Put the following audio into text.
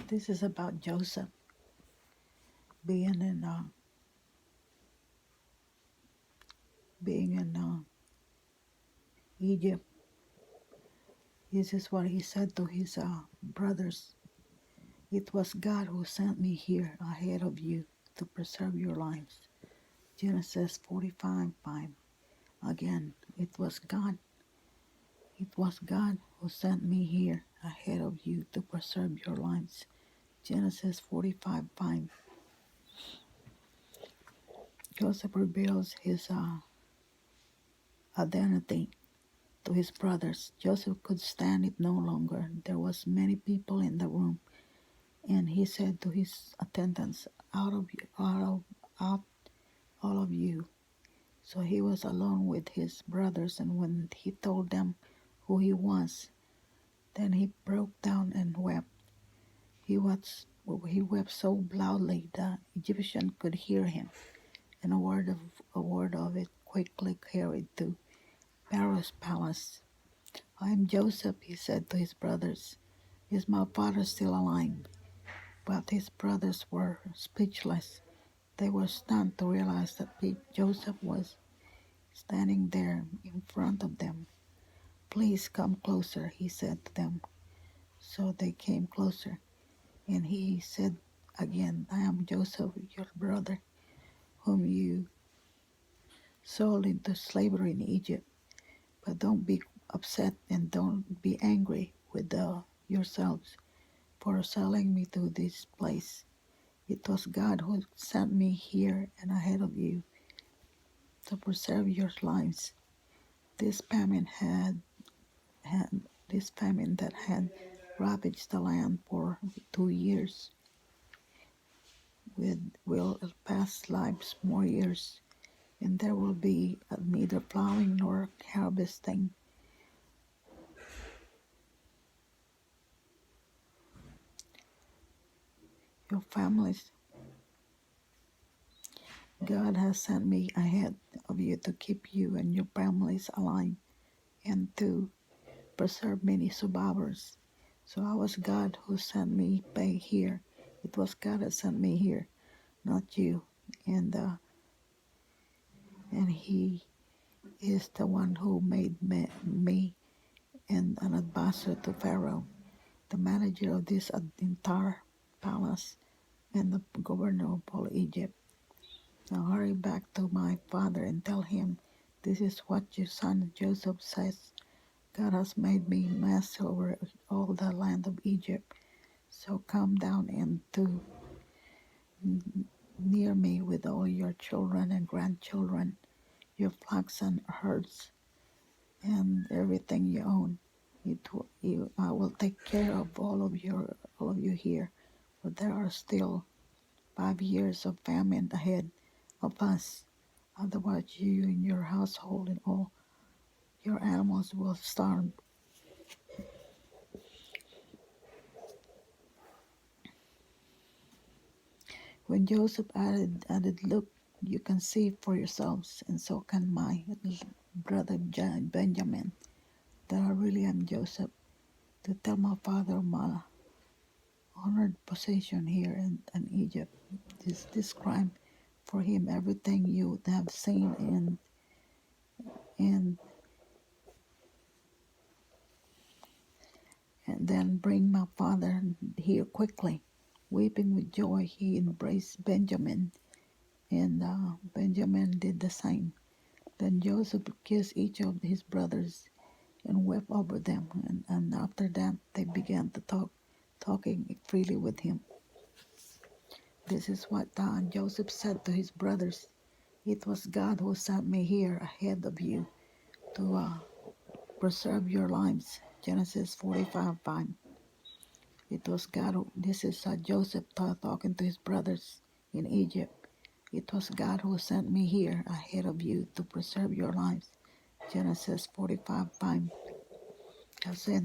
This is about Joseph being in Egypt. This is what he said to his brothers. It was God who sent me here ahead of you to preserve your lives. Genesis 45:5. Again, it was God. It was God who sent me here ahead of you to preserve your lives. Genesis 45:5. Joseph reveals his identity to his brothers. Joseph could stand it no longer. There was many people in the room, and he said to his attendants, out, all of you. So he was alone with his brothers, and when he told them who he was, then he broke down and wept. He wept so loudly that Egyptian could hear him, and a word of it quickly carried to Pharaoh's palace. I am Joseph, he said to his brothers. Is my father still alive? But his brothers were speechless. They were stunned to realize that Joseph was standing there in front of them. Please come closer, he said to them. So they came closer, and he said again, I am Joseph, your brother, whom you sold into slavery in Egypt. But don't be upset and don't be angry with yourselves for selling me to this place. It was God who sent me here and ahead of you to preserve your lives. This famine that had ravaged the land for 2 years will pass lives more years, and there will be neither plowing nor harvesting. Your families, God has sent me ahead of you to keep you and your families alive and to preserve many survivors. So I was God who sent me here. It was God that sent me here, not you. And He is the one who made me and an advisor to Pharaoh, the manager of this entire palace, and the governor of all Egypt. Now hurry back to my father and tell him, this is what your son Joseph says. God has made me master over all the land of Egypt. So come down and to near me with all your children and grandchildren, your flocks and herds, and everything you own. I will take care of all of you here, but there are still 5 years of famine ahead of us. Otherwise, you and your household and all your animals will starve. When Joseph added, look, you can see for yourselves, and so can my brother Benjamin, that I really am Joseph, to tell my father my honored position here in Egypt. Describe for him everything you have seen and then bring my father here quickly. Weeping with joy, he embraced Benjamin, and Benjamin did the same. Then Joseph kissed each of his brothers and wept over them, and after that they began to talking freely with him. This is what Joseph said to his brothers. It was God who sent me here ahead of you to preserve your lives. Genesis 45:5. It was God this is Joseph talking to his brothers in Egypt. It was God who sent me here ahead of you to preserve your lives. Genesis 45:5. That's it.